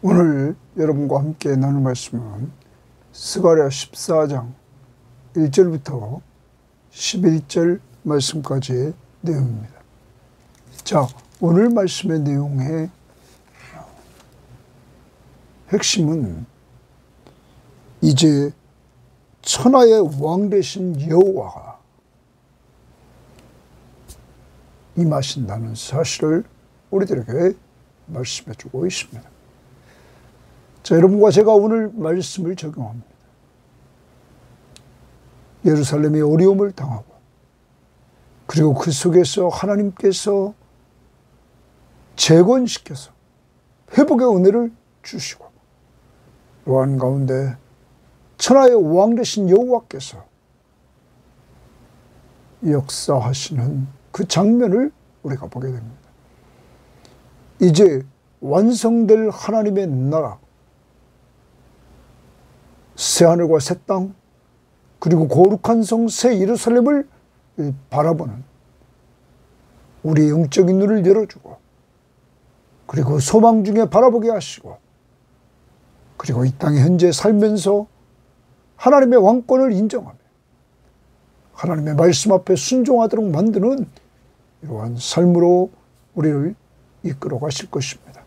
오늘 여러분과 함께 나눌 말씀은 스가랴 14장 1절부터 11절 말씀까지의 내용입니다. 자, 오늘 말씀의 내용의 핵심은 이제 천하의 왕 되신 여호와가 임하신다는 사실을 우리들에게 말씀해 주고 있습니다. 자, 여러분과 제가 오늘 말씀을 적용합니다. 예루살렘이 어려움을 당하고 그리고 그 속에서 하나님께서 재건시켜서 회복의 은혜를 주시고 또한 가운데 천하의 왕 되신 여호와께서 역사하시는 그 장면을 우리가 보게 됩니다. 이제 완성될 하나님의 나라, 새하늘과 새 땅, 그리고 거룩한 성 새 예루살렘을 바라보는 우리의 영적인 눈을 열어주고 그리고 소망 중에 바라보게 하시고 그리고 이 땅에 현재 살면서 하나님의 왕권을 인정하며 하나님의 말씀 앞에 순종하도록 만드는 이러한 삶으로 우리를 이끌어 가실 것입니다.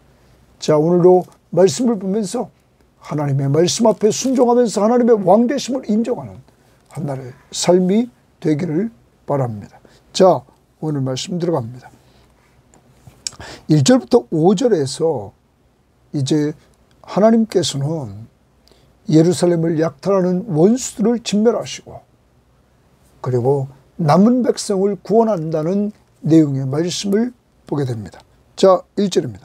자, 오늘도 말씀을 보면서 하나님의 말씀 앞에 순종하면서 하나님의 왕 되심을 인정하는 한날의 삶이 되기를 바랍니다. 자, 오늘 말씀 들어갑니다. 1절부터 5절에서 이제 하나님께서는 예루살렘을 약탈하는 원수들을 진멸하시고 그리고 남은 백성을 구원한다는 내용의 말씀을 보게 됩니다. 자, 1절입니다.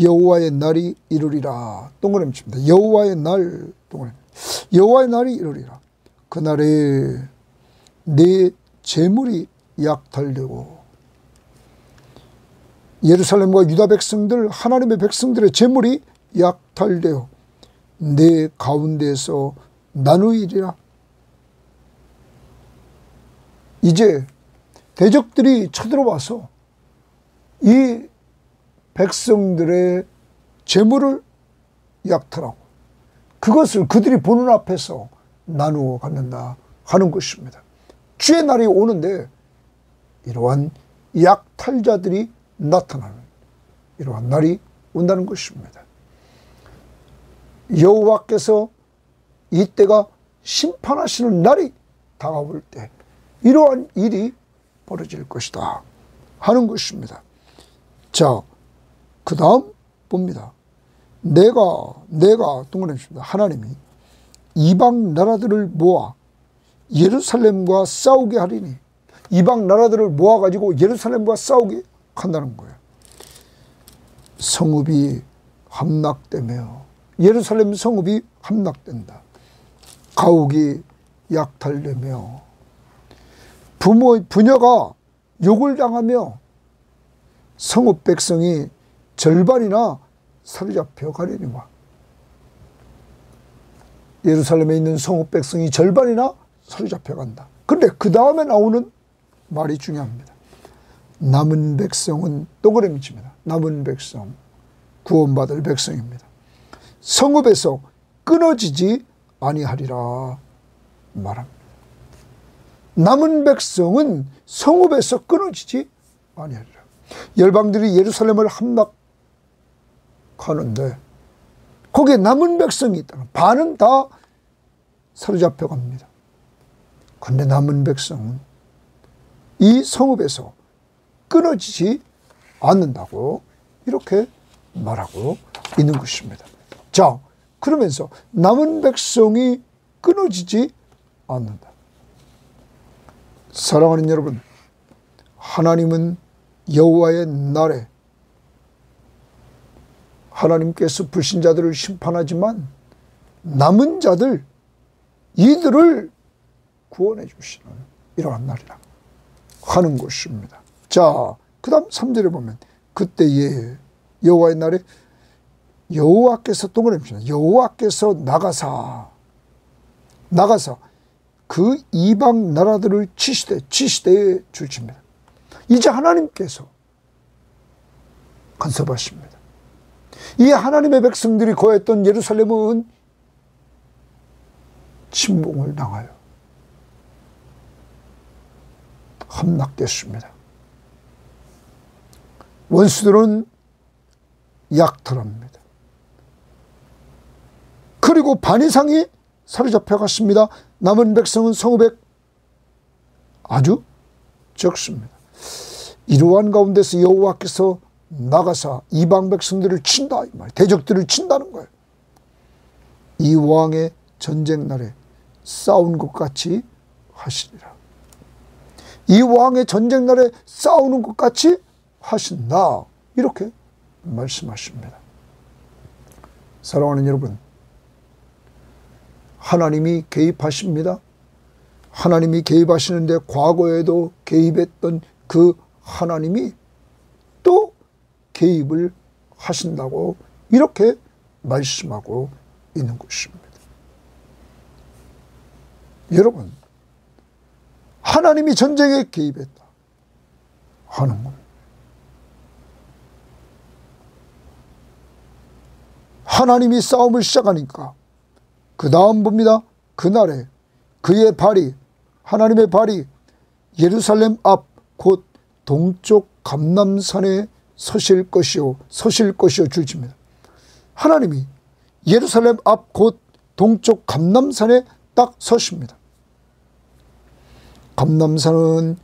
여호와의 날이 이르리라. 동그라미 칩니다. 여호와의 날, 동그라미. 여호와의 날이 이르리라. 그날에 내 재물이 약탈되고 예루살렘과 유다 백성들, 하나님의 백성들의 재물이 약탈되어 내 가운데에서 나누이리라. 이제 대적들이 쳐들어와서 이 백성들의 재물을 약탈하고 그것을 그들이 보는 앞에서 나누어 갖는다 하는 것입니다. 주의 날이 오는데 이러한 약탈자들이 나타나는 이러한 날이 온다는 것입니다. 여호와께서 이때가 심판하시는 날이 다가올 때 이러한 일이 벌어질 것이다 하는 것입니다. 자, 그 다음 봅니다. 내가 동그라미입니다. 하나님이 이방 나라들을 모아 예루살렘과 싸우게 하리니 이방 나라들을 모아가지고 예루살렘과 싸우게 한다는 거예요. 성읍이 함락되며 예루살렘 성읍이 함락된다. 가옥이 약탈되며 부녀가 욕을 당하며 성읍 백성이 절반이나 사로잡혀 가려니와 예루살렘에 있는 성읍 백성이 절반이나 사로잡혀 간다. 그런데 그 다음에 나오는 말이 중요합니다. 남은 백성은 동그라미 칩니다. 남은 백성, 구원받을 백성입니다. 성읍에서 끊어지지 아니하리라 말합니다. 남은 백성은 성읍에서 끊어지지 아니하리라. 열방들이 예루살렘을 함락하는데 거기에 남은 백성이 있다. 반은 다 사로잡혀 갑니다. 그런데 남은 백성은 이 성읍에서 끊어지지 않는다고 이렇게 말하고 있는 것입니다. 자, 그러면서 남은 백성이 끊어지지 않는다. 사랑하는 여러분, 하나님은 여호와의 날에 하나님께서 불신자들을 심판하지만 남은 자들 이들을 구원해 주시는 이러한 날이라 하는 것입니다. 자, 그 다음 3절에 보면 그때에 여호와의 날에 여호와께서 동그라미 여호와께서 나가사 그 이방 나라들을 치시되 줄칩니다. 이제 하나님께서 간섭하십니다. 이 하나님의 백성들이 거했던 예루살렘은 침공을 당하여 함락됐습니다. 원수들은 약탈합니다. 그리고 반 이상이 사로잡혀 갔습니다. 남은 백성은 1500 아주 적습니다. 이러한 가운데서 여호와께서 나가사 이방 백성들을 친다, 이 말, 대적들을 친다는 거예요. 이 왕의 전쟁 날에 싸운 것 같이 하시리라. 이 왕의 전쟁 날에 싸우는 것 같이 하신다, 이렇게 말씀하십니다. 사랑하는 여러분, 하나님이 개입하십니다. 하나님이 개입하시는데 과거에도 개입했던 그 하나님이 또 개입을 하신다고 이렇게 말씀하고 있는 것입니다. 여러분, 하나님이 전쟁에 개입했다 하는 겁니다. 하나님이 싸움을 시작하니까 그 다음 봅니다. 그날에 그의 발이, 하나님의 발이 예루살렘 앞 곧 동쪽 감람산에 서실 것이요 줄집니다. 하나님이 예루살렘 앞 곧 동쪽 감람산에 딱 서십니다. 감람산은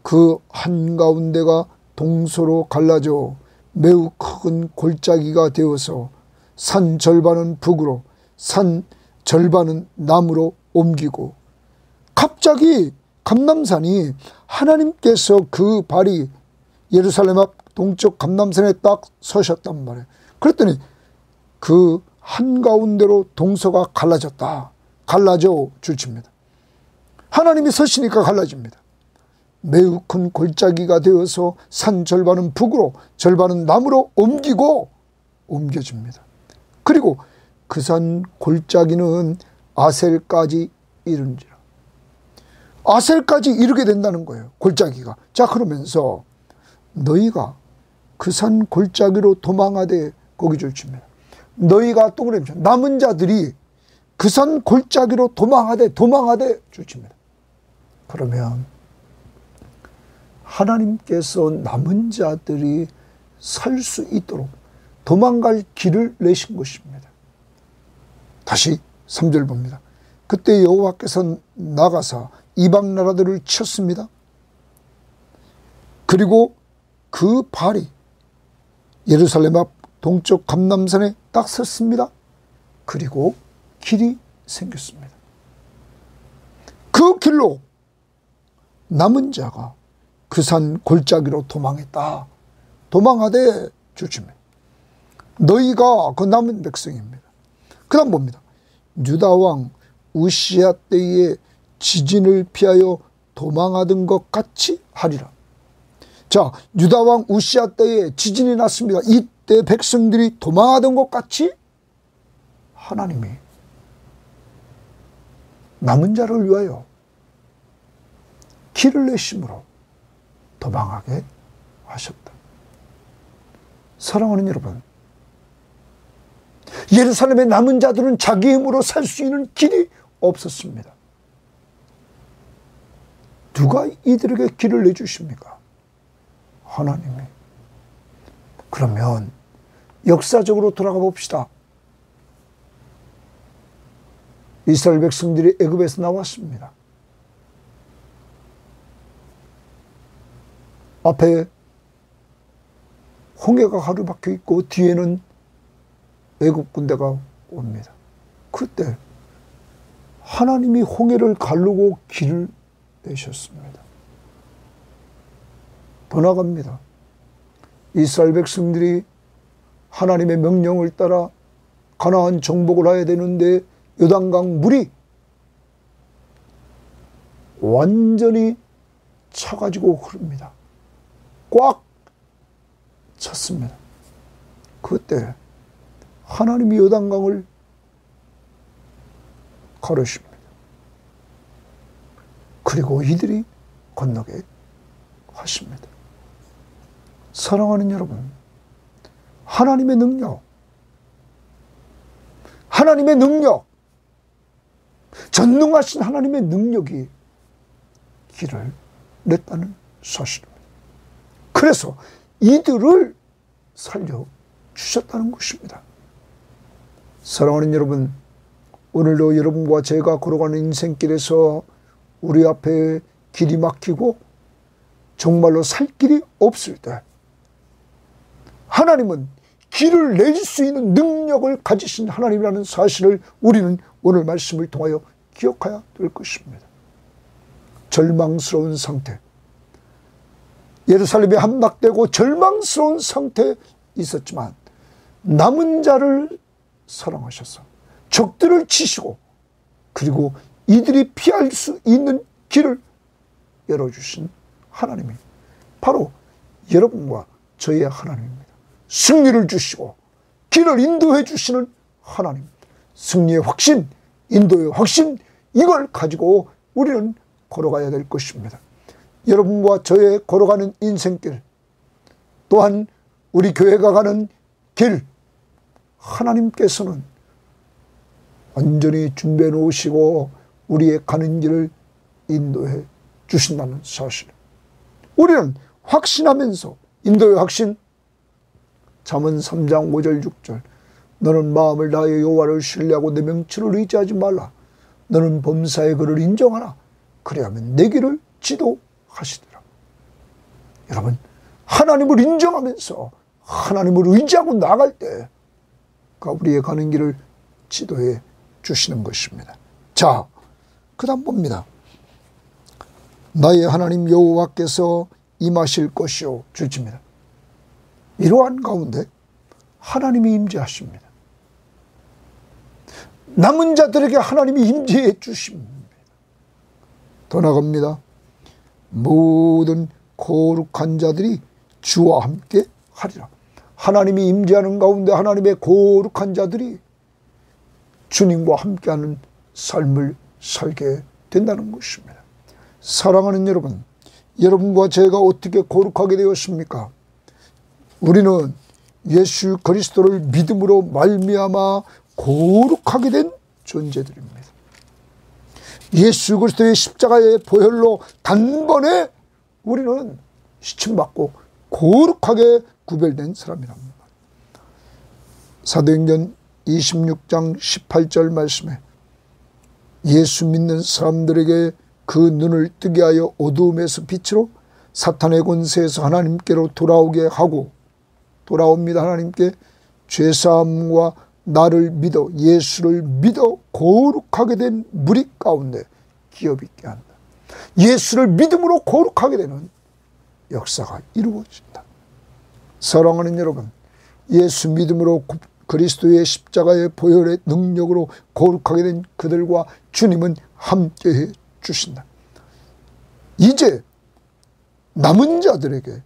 그 한가운데가 동서로 갈라져 매우 큰 골짜기가 되어서 산 절반은 북으로, 산 절반은 남으로 옮기고, 갑자기 감람산이 하나님께서 그 발이 예루살렘 앞 동쪽 감람산에 딱 서셨단 말이에요. 그랬더니 그 한가운데로 동서가 갈라졌다. 갈라져 줄칩니다. 하나님이 서시니까 갈라집니다. 매우 큰 골짜기가 되어서 산 절반은 북으로, 절반은 남으로 옮겨집니다. 그리고 그 산 골짜기는 아셀까지 이른지라. 아셀까지 이르게 된다는 거예요, 골짜기가. 자, 그러면서 너희가 그 산 골짜기로 도망하되, 거기 줄칩니다. 너희가 동그라미 남은 자들이 그 산 골짜기로 도망하되 줄칩니다. 그러면 하나님께서 남은 자들이 살 수 있도록 도망갈 길을 내신 것입니다. 다시 3절 봅니다. 그때 여호와께서 나가사 이방 나라들을 쳤습니다. 그리고 그 발이 예루살렘 앞 동쪽 감람산에 딱 섰습니다. 그리고 길이 생겼습니다. 그 길로 남은 자가 그 산 골짜기로 도망했다. 도망하되 줄칩니다. 너희가 그 남은 백성입니다. 그 다음 봅니다. 유다왕 우시야 때에 지진을 피하여 도망하던 것 같이 하리라. 자, 유다왕 우시야 때에 지진이 났습니다. 이때 백성들이 도망하던 것 같이 하나님이 남은 자를 위하여 길을 내심으로 도망하게 하셨다. 사랑하는 여러분, 예루살렘의 남은 자들은 자기 힘으로 살 수 있는 길이 없었습니다. 누가 이들에게 길을 내주십니까? 하나님이. 그러면 역사적으로 돌아가 봅시다. 이스라엘 백성들이 애굽에서 나왔습니다. 앞에 홍해가 가로막혀 있고 뒤에는 애굽 군대가 옵니다. 그때 하나님이 홍해를 가르고 길을 내셨습니다. 더 나아갑니다. 이스라엘 백성들이 하나님의 명령을 따라 가나안 정복을 해야 되는데 요단강 물이 완전히 차가지고 흐릅니다. 꽉 찼습니다. 그때 하나님이 요단강을 가르십니다. 그리고 이들이 건너게 하십니다. 사랑하는 여러분, 하나님의 능력, 하나님의 능력, 전능하신 하나님의 능력이 길을 냈다는 사실입니다. 그래서 이들을 살려주셨다는 것입니다. 사랑하는 여러분, 오늘도 여러분과 제가 걸어가는 인생길에서 우리 앞에 길이 막히고 정말로 살 길이 없을 때 하나님은 길을 낼 수 있는 능력을 가지신 하나님이라는 사실을 우리는 오늘 말씀을 통하여 기억해야 될 것입니다. 절망스러운 상태, 예루살렘이 함락되고 절망스러운 상태에 있었지만 남은 자를 사랑하셔서 적들을 치시고 그리고 이들이 피할 수 있는 길을 열어주신 하나님이 바로 여러분과 저의 하나님입니다. 승리를 주시고 길을 인도해 주시는 하나님, 승리의 확신, 인도의 확신, 이걸 가지고 우리는 걸어가야 될 것입니다. 여러분과 저의 걸어가는 인생길, 또한 우리 교회가 가는 길, 하나님께서는 완전히 준비해 놓으시고 우리의 가는 길을 인도해 주신다는 사실, 우리는 확신하면서, 인도의 확신, 잠언 3장 5절 6절, 너는 마음을 다하여 여호와를 신뢰하고 내 명철을 의지하지 말라. 너는 범사의 그를 인정하라. 그래야면 내 길을 지도하시리라. 여러분, 하나님을 인정하면서 하나님을 의지하고 나갈 때 우리의 가는 길을 지도해 주시는 것입니다. 자, 그 다음 봅니다. 나의 하나님 여호와께서 임하실 것이요 줄지입니다. 이러한 가운데 하나님이 임재하십니다. 남은 자들에게 하나님이 임재해 주십니다. 더 나갑니다. 모든 거룩한 자들이 주와 함께 하리라. 하나님이 임재하는 가운데 하나님의 거룩한 자들이 주님과 함께하는 삶을 살게 된다는 것입니다. 사랑하는 여러분, 여러분과 제가 어떻게 거룩하게 되었습니까? 우리는 예수 그리스도를 믿음으로 말미암아 거룩하게 된 존재들입니다. 예수 그리스도의 십자가의 보혈로 단번에 우리는 시침받고 거룩하게 구별된 사람이랍니다. 사도행전 26장 18절 말씀에 예수 믿는 사람들에게 그 눈을 뜨게 하여 어두움에서 빛으로 사탄의 권세에서 하나님께로 돌아오게 하고, 돌아옵니다. 하나님께 죄사함과 나를 믿어 예수를 믿어 거룩하게 된 무리 가운데 기업 있게 한다. 예수를 믿음으로 거룩하게 되는 역사가 이루어진다. 사랑하는 여러분, 예수 믿음으로 그리스도의 십자가의 보혈의 능력으로 거룩하게 된 그들과 주님은 함께해 주신다. 이제 남은 자들에게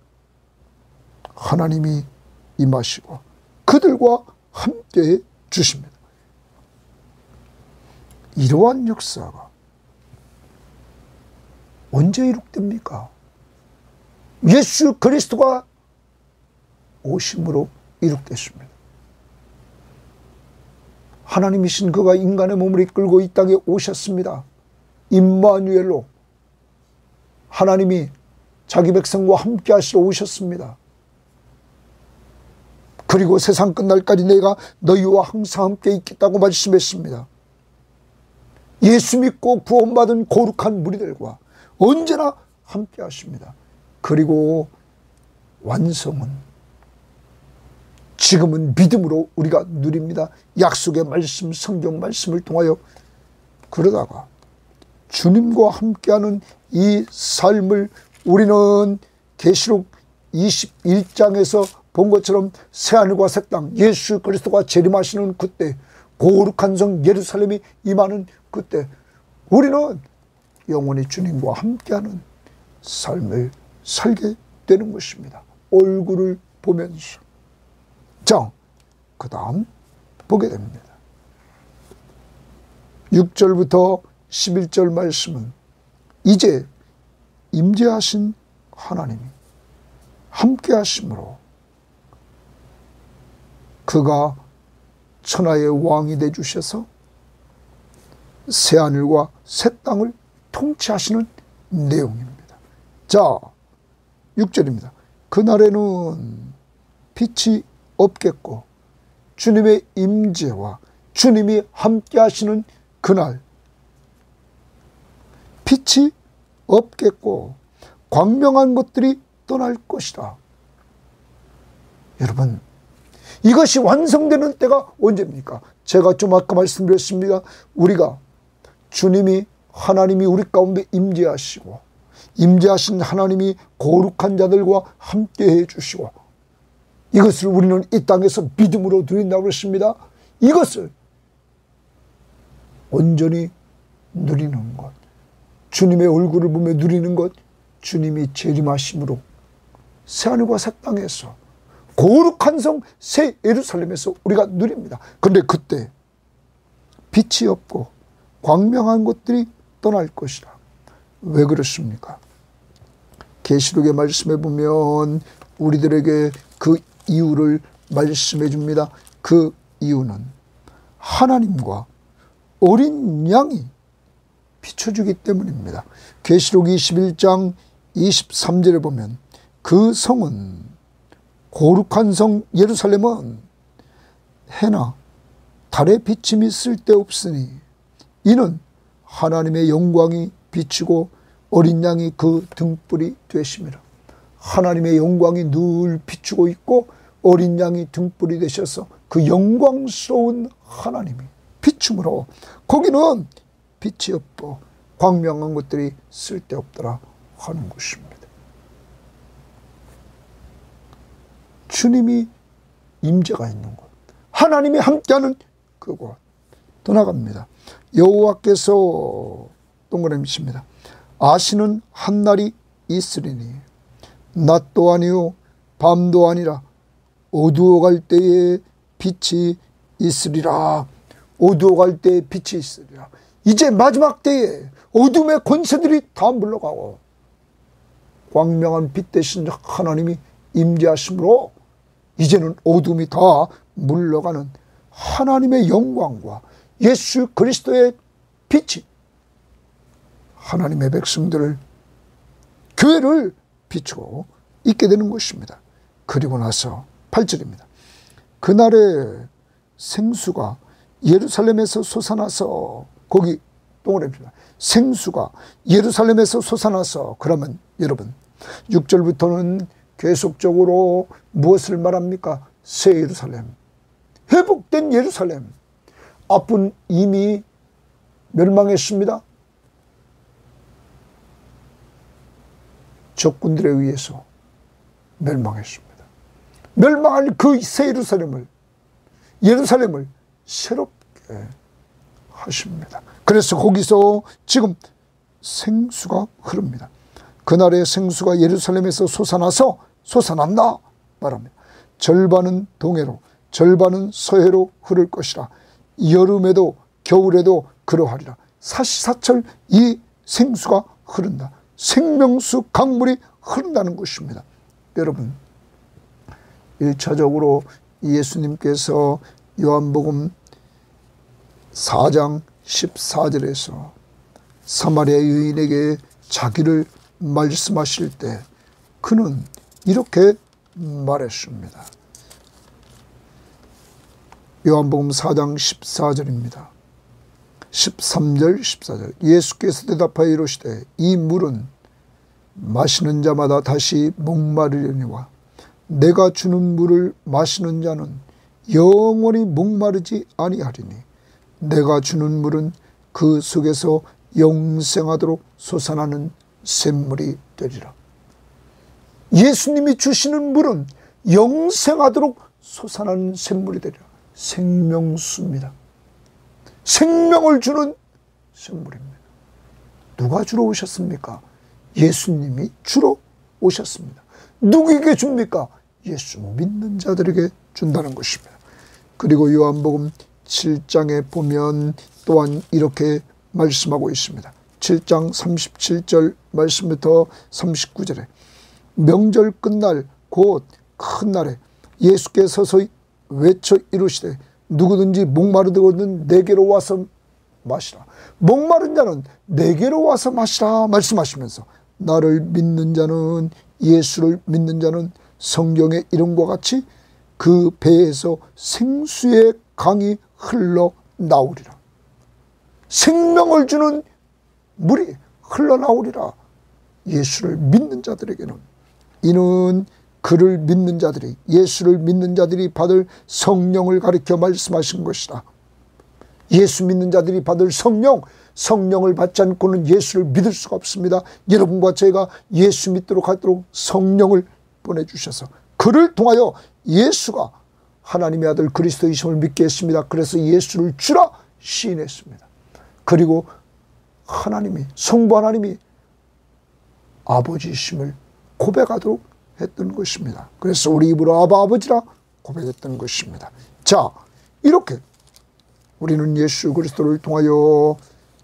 하나님이 임하시고 그들과 함께해 주십니다. 이러한 역사가 언제 이룩됩니까? 예수 그리스도가 오심으로 이룩됐습니다. 하나님이신 그가 인간의 몸을 이끌고 이 땅에 오셨습니다. 임마누엘로 하나님이 자기 백성과 함께 하시러 오셨습니다. 그리고 세상 끝날까지 내가 너희와 항상 함께 있겠다고 말씀했습니다. 예수 믿고 구원받은 거룩한 무리들과 언제나 함께 하십니다. 그리고 완성은 지금은 믿음으로 우리가 누립니다. 약속의 말씀, 성경 말씀을 통하여. 그러다가 주님과 함께하는 이 삶을 우리는 계시록 21장에서 본 것처럼 새하늘과 새 땅, 예수 그리스도가 재림하시는 그때, 거룩한 성 예루살렘이 임하는 그때 우리는 영원히 주님과 함께하는 삶을 살게 되는 것입니다. 얼굴을 보면서. 자, 그 다음 보게 됩니다. 6절부터 11절 말씀은 이제 임재하신 하나님이 함께 하심으로 그가 천하의 왕이 되주셔서 새하늘과 새 땅을 통치하시는 내용입니다. 자, 6절입니다. 그날에는 빛이 없겠고 주님의 임재와 주님이 함께 하시는 그날 빛이 없겠고 광명한 것들이 떠날 것이다. 여러분, 이것이 완성되는 때가 언제입니까? 제가 좀 아까 말씀드렸습니다. 우리가 주님이 하나님이 우리 가운데 임재하시고 임재하신 하나님이 거룩한 자들과 함께 해주시고 이것을 우리는 이 땅에서 믿음으로 누린다고 했습니다. 이것을 온전히 누리는 것, 주님의 얼굴을 보며 누리는 것, 주님이 재림하심으로 새하늘과 새 땅에서 거룩한 성 새 예루살렘에서 우리가 누립니다. 그런데 그때 빛이 없고 광명한 것들이 떠날 것이라. 왜 그렇습니까? 계시록의 말씀에 보면 우리들에게 그 이유를 말씀해 줍니다. 그 이유는 하나님과 어린 양이 비춰주기 때문입니다. 계시록 21장 23절에 보면 그 성은 거룩한 성 예루살렘은 해나 달의 비침이 쓸데없으니 이는 하나님의 영광이 비치고 어린 양이 그 등불이 되심이라. 하나님의 영광이 늘 비추고 있고 어린 양이 등불이 되셔서 그 영광스러운 하나님이 비춤으로 거기는 빛이 없고 광명한 것들이 쓸데없더라 하는 것입니다. 주님이 임재가 있는 곳, 하나님이 함께하는 그곳 떠나갑니다. 여호와께서 동그라미 칩니다. 아시는 한날이 있으리니 낮도 아니요 밤도 아니라 어두워갈 때에 빛이 있으리라. 어두워갈 때에 빛이 있으리라. 이제 마지막 때에 어둠의 권세들이 다 물러가고 광명한 빛 대신 하나님이 임재하심으로 이제는 어둠이 다 물러가는 하나님의 영광과 예수 그리스도의 빛이 하나님의 백성들을, 교회를 비추고 있게 되는 것입니다. 그리고 나서 8절입니다. 그날에 생수가 예루살렘에서 솟아나서, 거기 동그라미입니다. 생수가 예루살렘에서 솟아나서, 그러면 여러분 6절부터는 계속적으로 무엇을 말합니까? 새 예루살렘, 회복된 예루살렘. 앞은 이미 멸망했습니다. 적군들에 의해서 멸망했습니다. 멸망할 그 새 예루살렘을 새롭게 하십니다. 그래서 거기서 지금 생수가 흐릅니다. 그날의 생수가 예루살렘에서 솟아난다 말합니다. 절반은 동해로 절반은 서해로 흐를 것이라. 여름에도 겨울에도 그러하리라. 사시사철 이 생수가 흐른다. 생명수 강물이 흐른다는 것입니다. 여러분, 1차적으로 예수님께서 요한복음 4장 14절에서 사마리아 여인에게 자기를 말씀하실 때 그는 이렇게 말했습니다. 요한복음 4장 14절입니다. 13절 14절 예수께서 대답하여 이르시되 이 물은 마시는 자마다 다시 목마르려니와 내가 주는 물을 마시는 자는 영원히 목마르지 아니하리니 내가 주는 물은 그 속에서 영생하도록 솟아나는 샘물이 되리라. 예수님이 주시는 물은 영생하도록 솟아나는 샘물이 되리라. 생명수입니다. 생명을 주는 샘물입니다. 누가 주러 오셨습니까? 예수님이 주러 오셨습니다. 누구에게 줍니까? 예수 믿는 자들에게 준다는 것입니다. 그리고 요한복음 7장에 보면 또한 이렇게 말씀하고 있습니다. 7장 37절 말씀부터 39절에 명절 끝날 곧 큰 날에 예수께서 서서히 외쳐 이르시되 누구든지 목마르거든 내게로 와서 마시라. 목마른 자는 내게로 와서 마시라 말씀하시면서 나를 믿는 자는, 예수를 믿는 자는 성경의 이름과 같이 그 배에서 생수의 강이 흘러나오리라. 생명을 주는 물이 흘러나오리라. 예수를 믿는 자들에게는, 이는 그를 믿는 자들이, 예수를 믿는 자들이 받을 성령을 가리켜 말씀하신 것이다. 예수 믿는 자들이 받을 성령을 받지 않고는 예수를 믿을 수가 없습니다. 여러분과 제가 예수 믿도록 하도록 성령을 보내주셔서 그를 통하여 예수가 하나님의 아들 그리스도이심을 믿게 했습니다. 그래서 예수를 주라 시인했습니다. 그리고 하나님이, 성부 하나님이 아버지이심을 고백하도록 했던 것입니다. 그래서 우리 입으로 아바 아버지라 고백했던 것입니다. 자, 이렇게 우리는 예수 그리스도를 통하여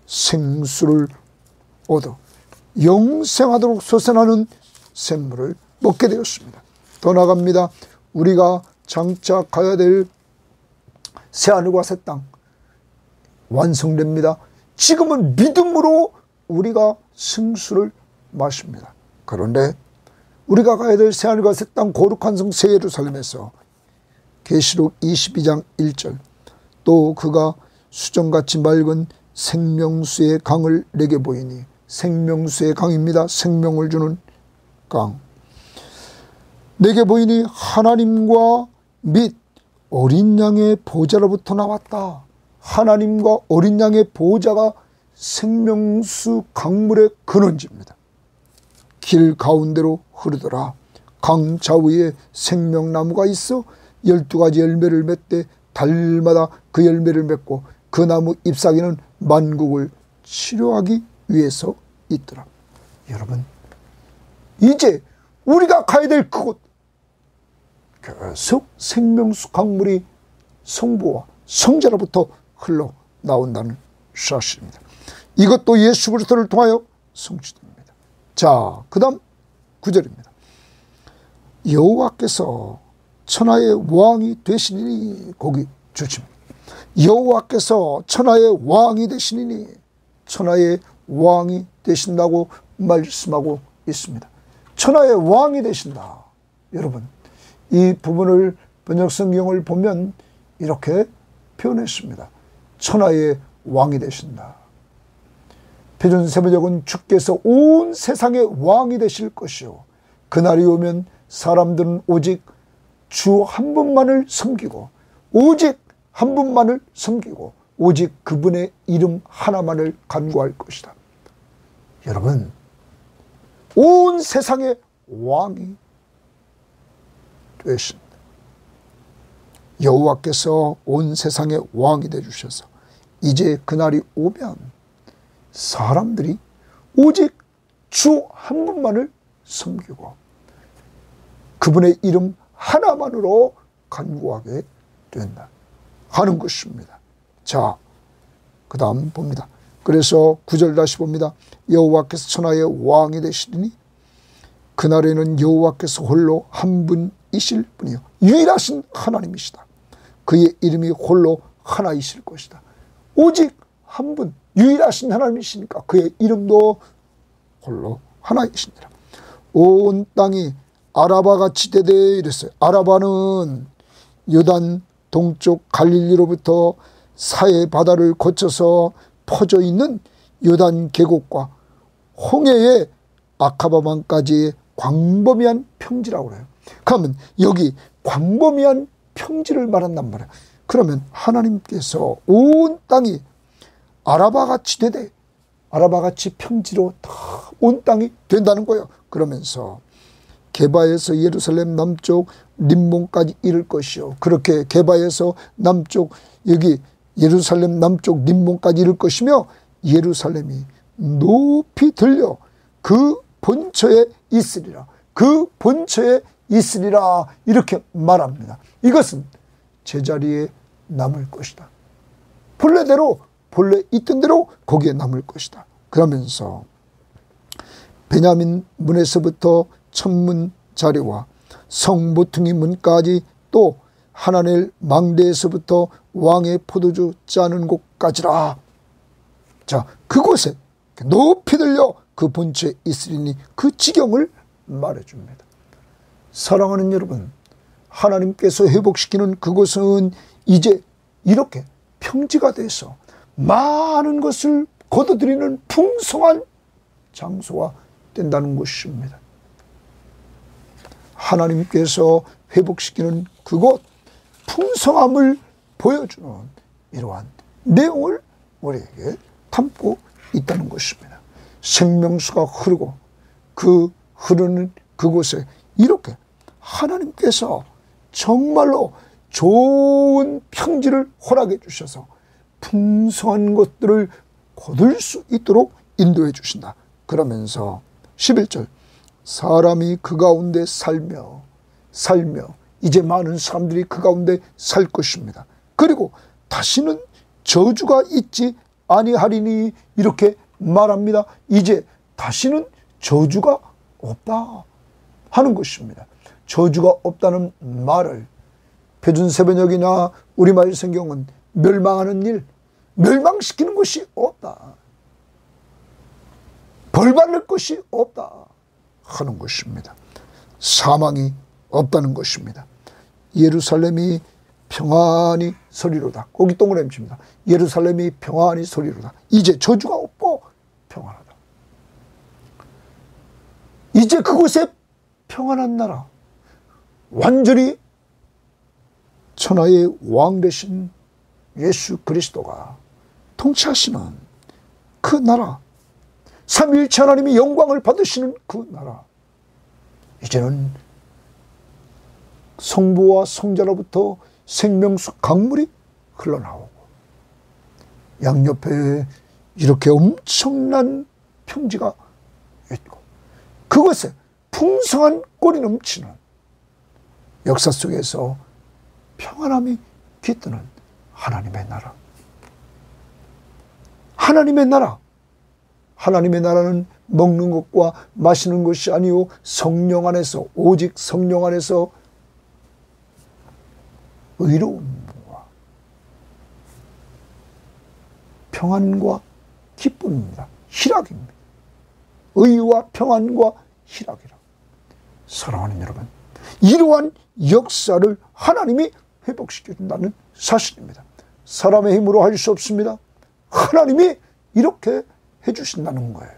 생수를 얻어 영생하도록 솟아나는 샘물을 먹게 되었습니다. 더 나아갑니다. 우리가 장차 가야 될 새하늘과 새 땅 완성됩니다. 지금은 믿음으로 우리가 생수를 마십니다. 그런데 우리가 가야 될 새하늘과 새 땅 거룩한 성 새 예루살렘에서 계시록 22장 1절 또 그가 수정같이 맑은 생명수의 강을 내게 보이니, 생명수의 강입니다. 생명을 주는 강. 내게 보이니 하나님과 및 어린 양의 보좌로부터 나왔다. 하나님과 어린 양의 보좌가 생명수 강물의 근원지입니다. 길 가운데로 흐르더라. 강 좌우에 생명나무가 있어 12가지 열매를 맺되 달마다 그 열매를 맺고 그 나무 잎사귀는 만국을 치료하기 위해서 있더라. 여러분, 이제 우리가 가야 될 그곳, 계속 생명수 강물이 성부와 성자로부터 흘러나온다는 사실입니다. 이것도 예수 그리스도를 통하여 성취됩니다. 자, 그 다음 9절입니다. 여호와께서 천하의 왕이 되시니니, 거기 주십니다. 여호와께서 천하의 왕이 되시니니, 천하의 왕이 되신다고 말씀하고 있습니다. 천하의 왕이 되신다. 여러분, 이 부분을 번역성경을 보면 이렇게 표현했습니다. 천하의 왕이 되신다. 표준세번역은 주께서 온 세상의 왕이 되실 것이요, 그날이 오면 사람들은 오직 주 한 분만을 섬기고, 오직 한 분만을 섬기고, 오직 그분의 이름 하나만을 간구할 것이다. 여러분, 온 세상의 왕이 되신다. 여호와께서 온 세상의 왕이 되주셔서 이제 그날이 오면 사람들이 오직 주 한 분만을 섬기고 그분의 이름 하나만으로 간구하게 된다 하는 것입니다. 자, 그 다음 봅니다. 그래서 9절 다시 봅니다. 여호와께서 천하의 왕이 되시리니 그날에는 여호와께서 홀로 한 분이실 뿐이요 유일하신 하나님이시다. 그의 이름이 홀로 하나이실 것이다. 오직 한 분, 유일하신 하나님이시니까 그의 이름도 홀로 하나이시니라. 온 땅이 아라바같이 되되 이랬어요. 아라바는 요단 동쪽 갈릴리로부터 사해 바다를 거쳐서 퍼져 있는 요단 계곡과 홍해의 아카바만까지의 광범위한 평지라고 그래요. 그러면 여기 광범위한 평지를 말한단 말이에요. 그러면 하나님께서 온 땅이 아라바같이 되되, 아라바같이 평지로 다 온 땅이 된다는 거예요. 그러면서 게바에서 예루살렘 남쪽 림몬까지 이를 것이요, 그렇게 게바에서 남쪽, 여기 예루살렘 남쪽 림몬까지 이를 것이며 예루살렘이 높이 들려 그 본처에 있으리라. 그 본처에 있으리라. 이렇게 말합니다. 이것은 제자리에 남을 것이다. 본래대로, 본래 있던 대로 거기에 남을 것이다. 그러면서 베냐민 문에서부터 천문 자리와 성모퉁이 문까지 또 하나넬 망대에서부터 왕의 포도주 짜는 곳까지라. 자, 그곳에 높이 들려 그 본처에 있으리니 그 지경을 말해줍니다. 사랑하는 여러분, 하나님께서 회복시키는 그곳은 이제 이렇게 평지가 돼서 많은 것을 거둬들이는 풍성한 장소가 된다는 것입니다. 하나님께서 회복시키는 그곳, 풍성함을 보여주는 이러한 내용을 우리에게 담고 있다는 것입니다. 생명수가 흐르고 그 흐르는 그곳에 이렇게 하나님께서 정말로 좋은 평지를 허락해 주셔서 풍성한 것들을 거둘 수 있도록 인도해 주신다. 그러면서 11절, 사람이 그 가운데 살며 이제 많은 사람들이 그 가운데 살 것입니다. 그리고 다시는 저주가 있지 아니하리니 이렇게 말합니다. 이제 다시는 저주가 없다 하는 것입니다. 저주가 없다는 말을 표준세번역이나 우리말 성경은 멸망하는 일, 멸망시키는 것이 없다, 벌받을 것이 없다 하는 것입니다. 사망이 없다는 것입니다. 예루살렘이 평안히 서리로다. 거기 동그라미 칩니다. 예루살렘이 평안히 서리로다. 이제 저주가 없고 평안하다. 이제 그곳에 평안한 나라, 완전히 천하의 왕 되신 예수 그리스도가 통치하시는 그 나라, 삼위일체 하나님이 영광을 받으시는 그 나라, 이제는 성부와 성자로부터 생명수 강물이 흘러나오고 양옆에 이렇게 엄청난 평지가 있고 그것에 풍성한 꼴이 넘치는 역사 속에서 평안함이 깃드는 하나님의 나라. 하나님의 나라. 하나님의 나라는 먹는 것과 마시는 것이 아니요 성령 안에서, 오직 성령 안에서 의로움과 평안과 기쁨입니다. 희락입니다. 의와 평안과 희락이라. 사랑하는 여러분, 이러한 역사를 하나님이 회복시켜준다는 사실입니다. 사람의 힘으로 할 수 없습니다. 하나님이 이렇게 해주신다는 거예요.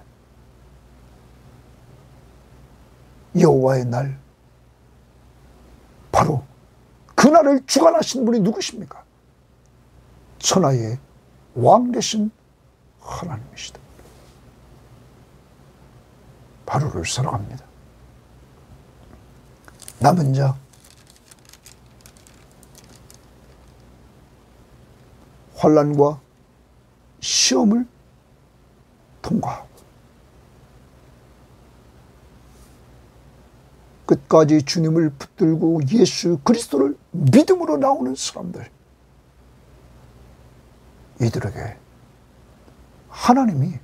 여호와의 날, 바로 그날을 주관하신 분이 누구십니까? 천하의 왕 되신 하나님이시다. 바로를 사랑합니다. 남은 자, 환난과 시험을 통과하고 끝까지 주님을 붙들고 예수 그리스도를 믿음으로 나오는 사람들, 이들에게 하나님이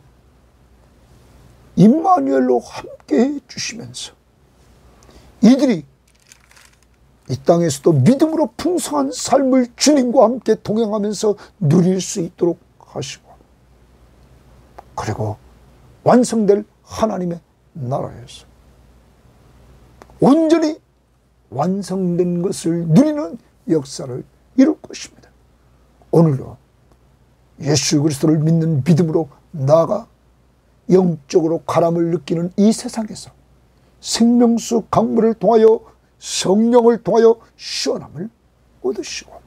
임마누엘로 함께해 주시면서 이들이 이 땅에서도 믿음으로 풍성한 삶을 주님과 함께 동행하면서 누릴 수 있도록 하시고, 그리고 완성될 하나님의 나라에서 온전히 완성된 것을 누리는 역사를 이룰 것입니다. 오늘도 예수 그리스도를 믿는 믿음으로 나아가 영적으로 가람을 느끼는 이 세상에서 생명수 강물을 통하여 성령을 통하여 시원함을 얻으시고,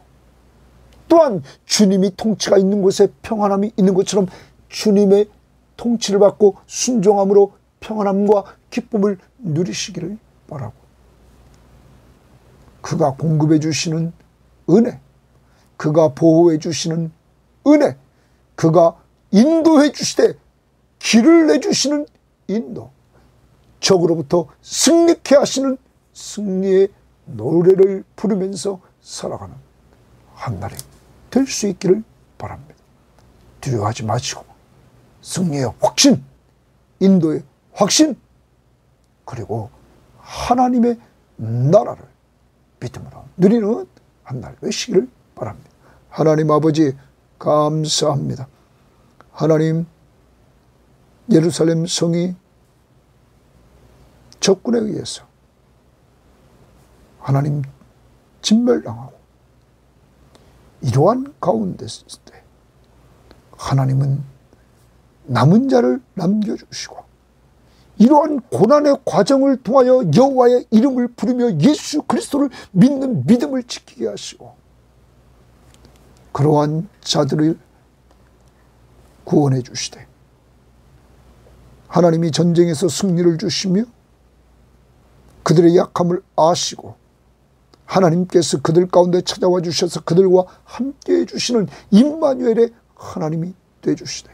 또한 주님이 통치가 있는 곳에 평안함이 있는 것처럼 주님의 통치를 받고 순종함으로 평안함과 기쁨을 누리시기를 바라고, 그가 공급해 주시는 은혜, 그가 보호해 주시는 은혜, 그가 인도해 주시되 길을 내주시는 인도, 적으로부터 승리케 하시는 승리의 노래를 부르면서 살아가는 한 날이 될 수 있기를 바랍니다. 두려워하지 마시고 승리의 확신, 인도의 확신, 그리고 하나님의 나라를 믿음으로 누리는 한 날 되시기를 바랍니다. 하나님 아버지 감사합니다. 하나님, 예루살렘 성이 적군에 의해서 하나님 진멸당하고 이러한 가운데 있을 때 하나님은 남은 자를 남겨주시고 이러한 고난의 과정을 통하여 여호와의 이름을 부르며 예수 그리스도를 믿는 믿음을 지키게 하시고 그러한 자들을 구원해 주시되 하나님이 전쟁에서 승리를 주시며 그들의 약함을 아시고 하나님께서 그들 가운데 찾아와 주셔서 그들과 함께해 주시는 임마누엘의 하나님이 되어 주시되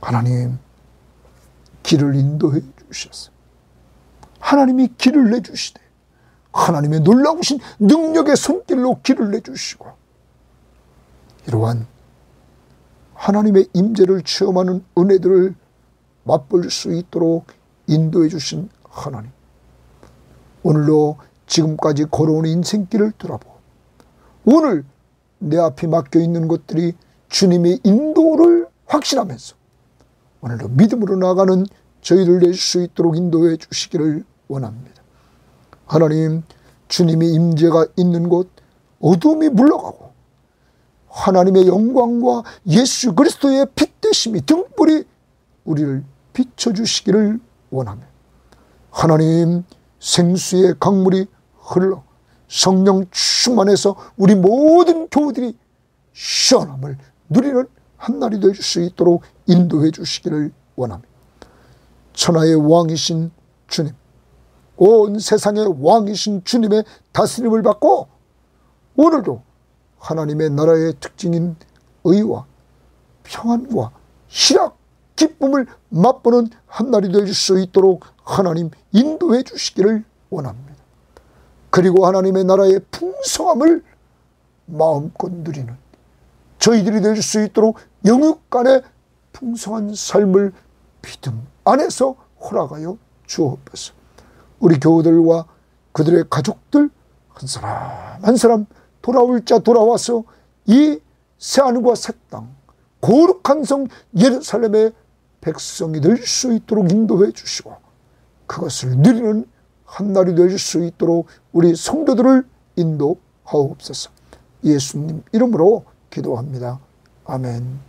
하나님 길을 인도해 주셔서 하나님이 길을 내주시되 하나님의 놀라우신 능력의 손길로 길을 내주시고 이러한 하나님의 임재를 체험하는 은혜들을 맛볼 수 있도록 인도해 주신 하나님, 오늘도 지금까지 걸어온 인생길을 돌아보고 오늘 내 앞에 맡겨있는 것들이 주님의 인도를 확신하면서 오늘도 믿음으로 나아가는 저희를 낼 수 있도록 인도해 주시기를 원합니다. 하나님, 주님의 임재가 있는 곳 어둠이 물러가고 하나님의 영광과 예수 그리스도의 빛 되심이 등불이 우리를 비춰주시기를 원하며 하나님, 생수의 강물이 흘러 성령 충만해서 우리 모든 교우들이 시원함을 누리는 한날이 될 수 있도록 인도해 주시기를 원합니다. 천하의 왕이신 주님, 온 세상의 왕이신 주님의 다스림을 받고 오늘도 하나님의 나라의 특징인 의와 평안과 희락, 기쁨을 맛보는 한날이 될 수 있도록 하나님 인도해 주시기를 원합니다. 그리고 하나님의 나라의 풍성함을 마음껏 누리는 저희들이 될 수 있도록 영육 간의 풍성한 삶을 믿음 안에서 허락하여 주옵소서. 우리 교우들과 그들의 가족들 한 사람 한 사람 돌아올 자 돌아와서 이 새하늘과 새 땅 거룩한 성 예루살렘의 백성이 될 수 있도록 인도해 주시고 그것을 누리는 한날이 될 수 있도록 우리 성도들을 인도하옵소서. 예수님 이름으로 기도합니다. 아멘.